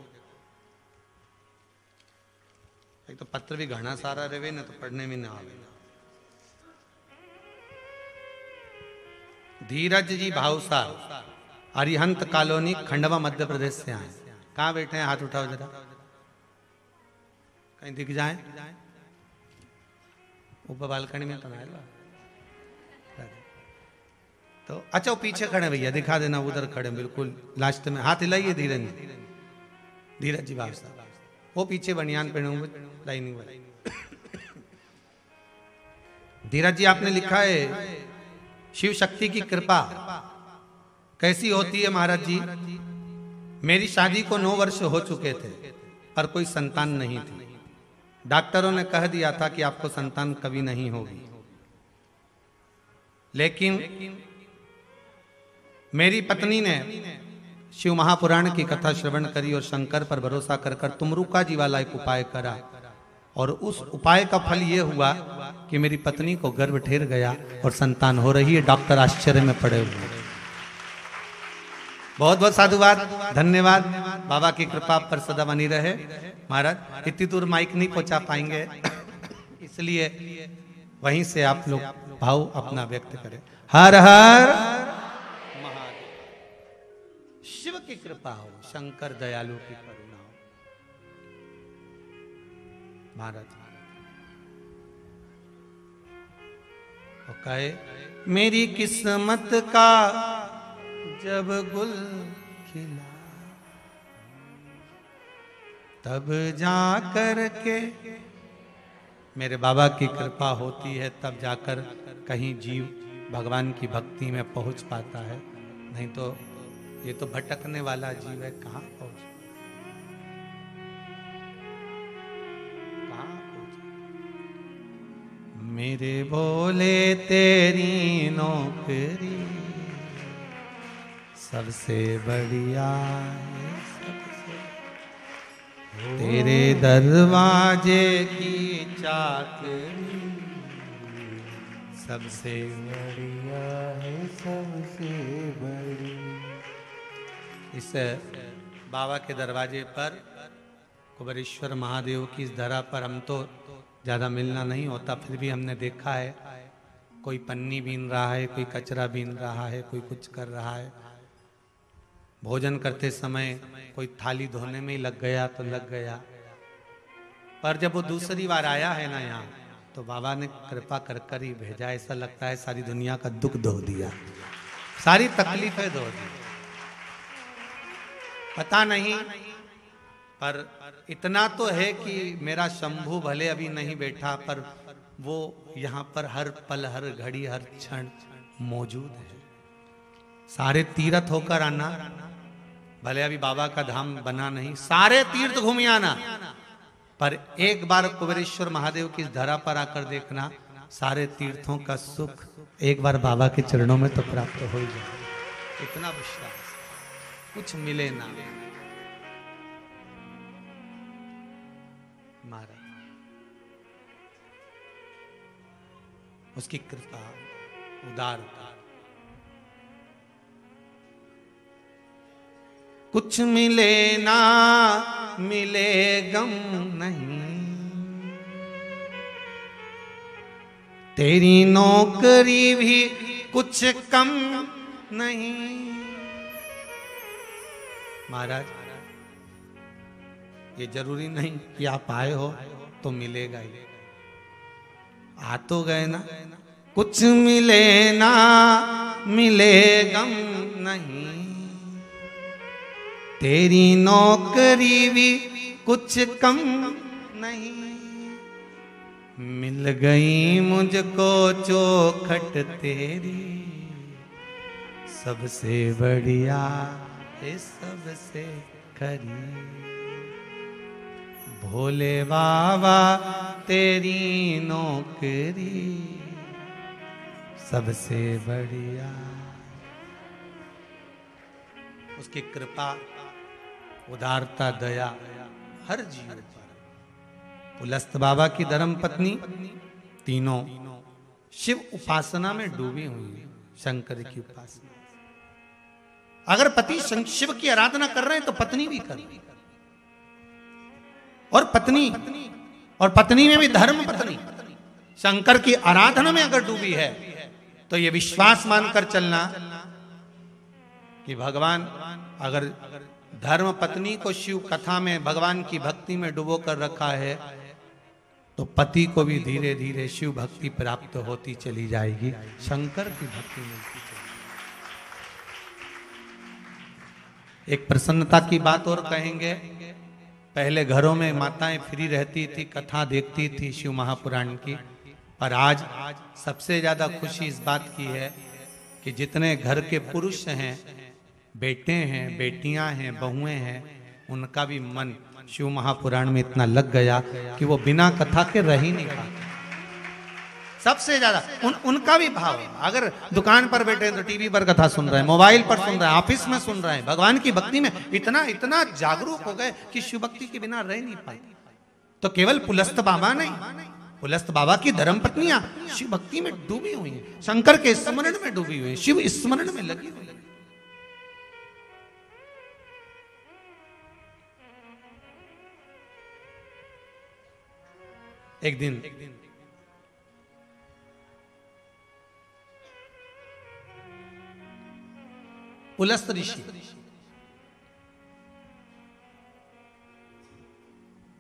एक तो पत्र भी घना सारा रहे ना, तो पढ़ने में ना आवे। धीरज जी भावसार, अरिहंत कॉलोनी, खंडवा, मध्य प्रदेश से आए। कहाँ बैठे हैं? हाथ उठाओ जरा, कहीं दिख जाए। ऊपर बालकनी में तो ना। तो अच्छा, वो पीछे खड़े भैया, दिखा देना, उधर खड़े बिल्कुल लास्ट में। हाथ हिलाइए धीरज जी भावसार। वो पीछे बनियान पहने हुए लाइनिंग वाली। धीरज जी, आपने लिखा है शिव शक्ति की कृपा कैसी होती है महाराज जी। मेरी शादी को 9 वर्ष हो चुके थे पर कोई संतान नहीं थी। डॉक्टरों ने कह दिया था कि आपको संतान कभी नहीं होगी, लेकिन मेरी पत्नी ने शिव महापुराण की कथा श्रवण करी और शंकर पर भरोसा कर तुमरुका जी वाला एक उपाय करा, और उस उपाय का फल ये हुआ कि मेरी पत्नी को गर्भ ठेर गया और संतान हो रही है। डॉक्टर आश्चर्य में पड़े हुए। बहुत बहुत साधुवाद, धन्यवाद। बाबा की कृपा आप पर सदा बनी रहे। महाराज, इतनी दूर माइक नहीं पहुंचा पाएंगे, इसलिए वहीं से आप लोग भाव अपना व्यक्त करें। हर हर महादेव। शिव की कृपा हो, शंकर दयालु की करुणा हो। महाराज वो कहे, मेरी किस्मत का जब गुल खिला तब जा कर के, मेरे बाबा की कृपा होती है तब जाकर कहीं जीव भगवान की भक्ति में पहुंच पाता है, नहीं तो ये तो भटकने वाला जीव है। कहाँ पहुंच मेरे बोले तेरी नौकरी सबसे बढ़िया है, तेरे दरवाजे की चाकरी सबसे बढ़िया है, सबसे बड़ी। इस बाबा के दरवाजे पर, कुबेरेश्वर महादेव की इस धरा पर हम तो ज़्यादा मिलना नहीं होता, फिर भी हमने देखा है कोई पन्नी बीन रहा है, कोई कचरा बीन रहा है, कोई कुछ कर रहा है। भोजन करते समय कोई थाली धोने में ही लग गया तो लग गया, पर जब वो दूसरी बार आया है ना यहाँ, तो बाबा ने कृपा कर कर ही भेजा। ऐसा लगता है सारी दुनिया का दुख धो दिया, सारी तकलीफें धो दी। पता नहीं पर इतना तो है कि मेरा शंभू भले अभी नहीं बैठा, पर वो यहाँ पर हर पल, हर घड़ी, हर क्षण मौजूद है। सारे तीर्थ होकर आना, भले अभी बाबा का धाम बना नहीं, सारे तीर्थ घूम आना, पर एक बार कुबेरेश्वर महादेव की धरा पर आकर देखना, सारे तीर्थों का सुख एक बार बाबा के चरणों में तो प्राप्त हो ही जाए। इतना विश्वास, कुछ मिले ना महाराज, उसकी कृपा, उदारता। कुछ मिले ना मिले गम नहीं, तेरी नौकरी भी कुछ कम नहीं। महाराज, ये जरूरी नहीं कि आप आए हो तो मिलेगा ही, आ तो गए ना। कुछ मिले ना मिले गम नहीं, तेरी नौकरी भी कुछ कम नहीं। मिल गई मुझको चौखट तेरी, सबसे बढ़िया है सबसे खरी। भोले बाबा तेरी नौकरी सबसे बढ़िया। उसकी कृपा, उदारता, दया हर जीव पर। पुलस्त बाबा की धर्म पत्नी तीनों शिव उपासना में डूबी हुई है, शंकर की उपासना। अगर पति शिव की आराधना कर रहे हैं तो पत्नी भी कर, और पत्नी में भी धर्म पत्नी शंकर की आराधना में अगर डूबी है तो ये विश्वास मानकर चलना कि भगवान अगर धर्म पत्नी को शिव कथा में, भगवान की भक्ति में डुबो कर रखा है, तो पति को भी धीरे धीरे शिव भक्ति प्राप्त होती चली जाएगी, शंकर की भक्ति मिलती चली। एक प्रसन्नता की बात और कहेंगे। पहले घरों में माताएं फ्री रहती थी, कथा देखती थी शिव महापुराण की, पर आज सबसे ज्यादा खुशी इस बात की है कि जितने घर के पुरुष हैं, बेटे हैं, बेटियां हैं, बहुएं हैं, उनका भी मन शिव महापुराण में इतना लग गया कि वो बिना कथा के रह ही नहीं पाते। सबसे ज्यादा उनका भी भाव है। अगर दुकान पर बैठे हैं तो टीवी पर कथा सुन रहे हैं, मोबाइल पर सुन रहे हैं, ऑफिस में सुन रहे हैं, भगवान की भक्ति में इतना जागरूक हो गए कि शिव भक्ति के बिना रह नहीं पाते। तो केवल पुलस्त बाबा नहीं, पुलस्त बाबा की धर्म पत्नियां शिव भक्ति में डूबी हुई हैं, शंकर के स्मरण में डूबी हुई हैं, शिव स्मरण में लगी हुई। एक दिन पुलस्त ऋषि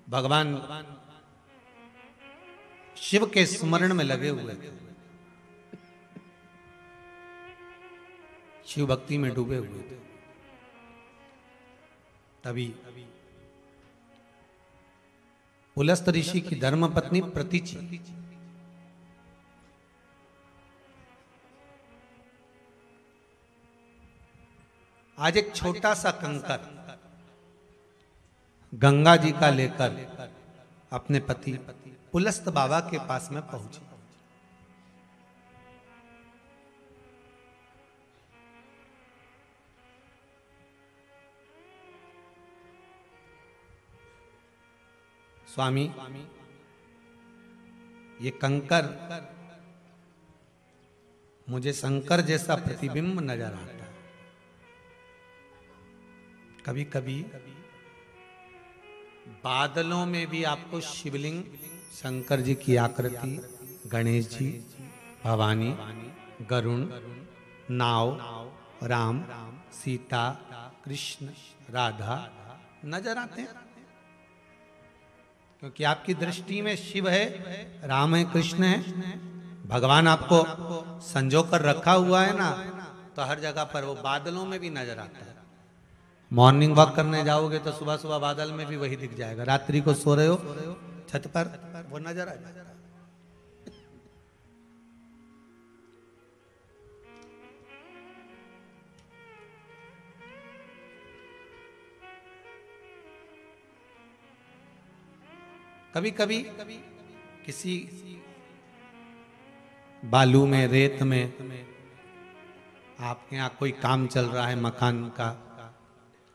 भगवान शिव के स्मरण में लगे हुए थे, शिव भक्ति में डूबे हुए थे। तभी पुलस्त ऋषि की धर्म पत्नी प्रतीचि आज एक छोटा सा कंकर गंगा जी का लेकर अपने पति पुलस्त बाबा के पास में पहुंची। स्वामी, ये कंकर मुझे शंकर जैसा प्रतिबिंब नजर आता है। कभी कभी बादलों में भी आपको शिवलिंग, शंकर जी की आकृति, गणेश जी, भवानी, गरुण, नाव, राम, सीता, कृष्ण, राधा नजर आते हैं, क्योंकि आपकी दृष्टि में शिव है, राम है, कृष्ण है। भगवान आपको संजो कर रखा हुआ है ना, तो हर जगह पर वो बादलों में भी नजर आता है। मॉर्निंग वॉक करने जाओगे तो सुबह सुबह बादल में भी वही दिख जाएगा, रात्रि को सो रहे हो छत पर वो नजर आ जाएगा। कभी कभी किसी बालू में, रेत में आपके यहाँ कोई काम चल रहा है मकान का,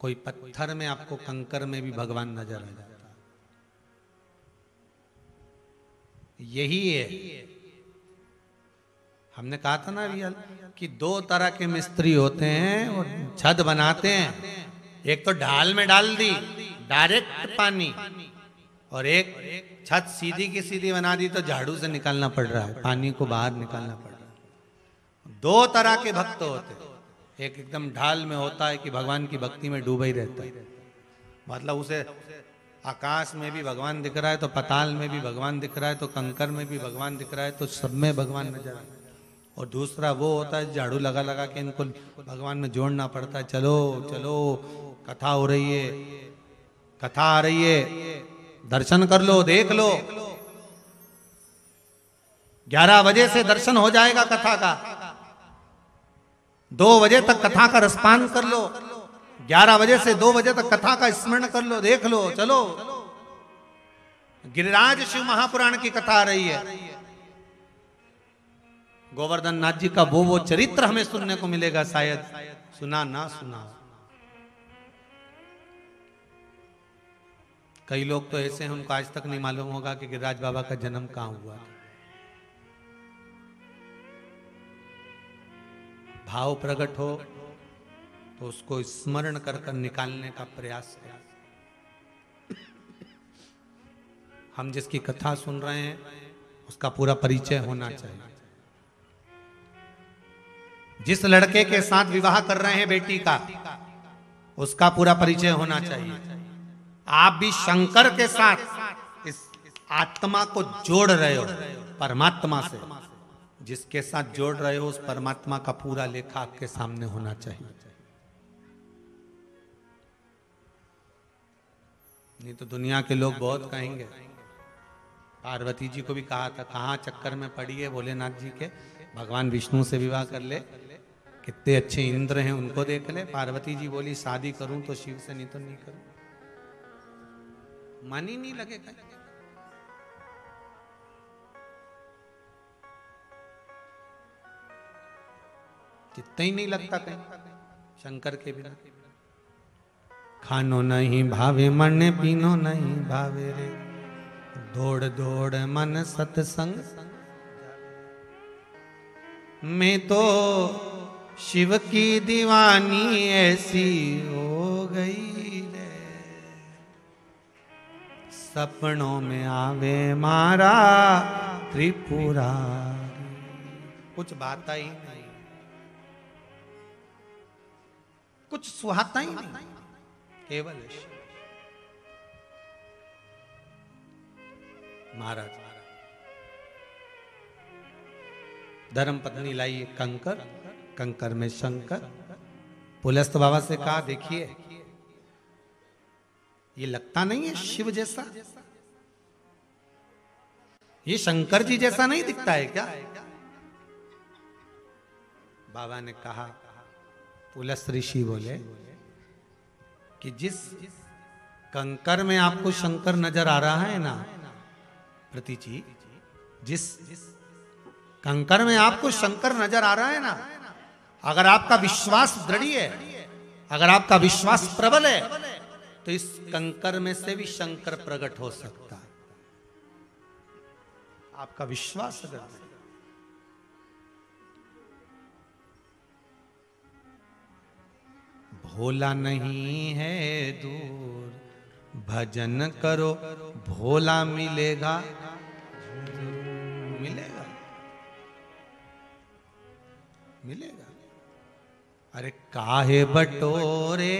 कोई पत्थर में आपको, कंकर में भी भगवान नजर आ जाता है। यही है, हमने कहा था ना रियल कि दो तरह के मिस्त्री होते हैं और छत बनाते हैं। एक तो ढाल में डाल दी डायरेक्ट पानी, और एक छत सीधी की सीधी बना दी तो झाड़ू से निकालना पड़ रहा है, पानी को बाहर निकालना पड़ रहा है। दो तरह के भक्त होते हैं। एक एकदम ढाल में होता है कि भगवान की भक्ति में डूबा ही रहता है, मतलब उसे आकाश में भी भगवान दिख रहा है तो पताल में भी भगवान दिख रहा है तो कंकर में भी भगवान दिख रहा है तो सब में भगवान नजर आ रहा है। और दूसरा वो होता है झाड़ू लगा लगा के इनको भगवान में जोड़ना पड़ता है। चलो चलो कथा हो रही है, कथा आ रही है, दर्शन कर लो, देख लो। 11 बजे से दर्शन हो जाएगा कथा का, 2 बजे तक कथा का रसपान कर लो, 11 बजे से 2 बजे तक कथा का स्मरण कर लो, देख लो, चलो। गिरिराज शिव महापुराण की कथा आ रही है, गोवर्धन नाथ जी का वो चरित्र हमें सुनने को मिलेगा, शायद सुना ना सुना। कई लोग तो ऐसे हैं उनको आज तक नहीं मालूम होगा कि गिरिराज बाबा का जन्म कहां हुआ। भाव प्रकट हो तो उसको स्मरण कर कर निकालने का प्रयास करें। हम जिसकी कथा सुन रहे हैं उसका पूरा परिचय होना चाहिए। जिस लड़के के साथ विवाह कर रहे हैं बेटी का, उसका पूरा परिचय होना चाहिए। आप भी शंकर के साथ इस आत्मा को जोड़ रहे हो परमात्मा से, जिसके साथ जोड़ रहे हो उस परमात्मा का पूरा लेखा आपके सामने होना चाहिए। नहीं तो दुनिया के लोग बहुत कहेंगे। पार्वती जी को भी कहा था, कहाँ चक्कर में पड़ी है भोलेनाथ जी के, भगवान विष्णु से विवाह कर ले, कितने अच्छे इंद्र हैं उनको देख ले। पार्वती जी बोली शादी करूं तो शिव से, नहीं तो नहीं करूं। मन ही नहीं लगेगा। कितना ही नहीं लगता कहीं शंकर के बिना। खानो नहीं भावे मन, पीनो नहीं भावे रे, दौड़ दौड़ मन सत्संग। मैं तो शिव की दीवानी ऐसी हो गई रे, सपनों में आवे मारा त्रिपुरारी। कुछ बाता ही नहीं, कुछ सुहाता ही नहीं, केवल महाराज। धर्म पत्नी लाई कंकर, कंकर में शंकर। पुलस्त बाबा से कहा देखिए ये लगता नहीं है शिव जैसा, ये शंकर जी जैसा नहीं दिखता है क्या? बाबा ने कहा, पुलस्त ऋषि बोले कि जिस कंकर में आपको शंकर नजर आ रहा है ना प्रति जी, जिस कंकर में आपको शंकर नजर आ रहा है ना, अगर आपका विश्वास दृढ़ है, अगर आपका विश्वास प्रबल है, तो इस कंकर में से भी शंकर प्रकट हो सकता है। आपका विश्वास अगर भोला नहीं है दूर, भजन करो भोला मिलेगा, मिलेगा मिलेगा। अरे काहे बटोरे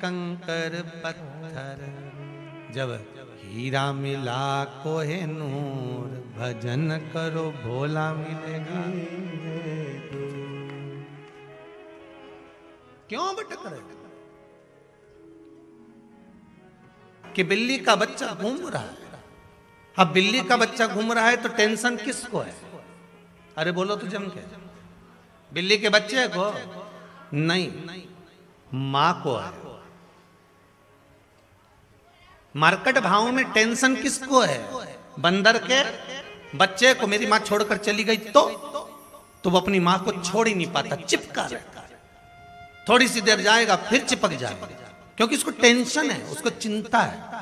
कंकर पत्थर, जब हीरा मिला कोहे नूर, भजन करो भोला मिलेगा। क्यों भटक रहे? कि बिल्ली का बच्चा घूम रहा है। अब बिल्ली का बच्चा घूम रहा है तो टेंशन किसको है? अरे बोलो तो जम के, बिल्ली के बच्चे को नहीं, मां को है। मार्केट भाव में टेंशन किसको है? बंदर के बच्चे को। मेरी मां छोड़कर चली गई तो वो अपनी मां को छोड़ ही नहीं पाता, चिपका रहता है। थोड़ी सी देर जाएगा फिर चिपक जाएगा, क्योंकि उसको टेंशन है, उसको चिंता है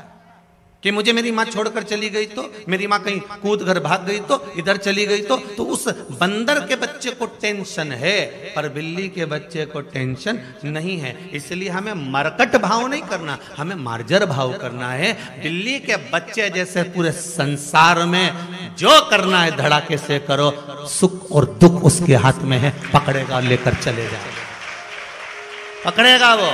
कि मुझे मेरी मां छोड़कर चली गई तो, मेरी मां कहीं कूद कर भाग गई तो, इधर चली गई तो उस बंदर के बच्चे को टेंशन है, पर बिल्ली के बच्चे को टेंशन नहीं है। इसलिए हमें मरकट भाव नहीं करना, हमें मार्जर भाव करना है। बिल्ली के बच्चे जैसे पूरे संसार में जो करना है धड़ाके से करो, सुख और दुख उसके हाथ में है, पकड़ेगा लेकर चले जाए, पकड़ेगा वो।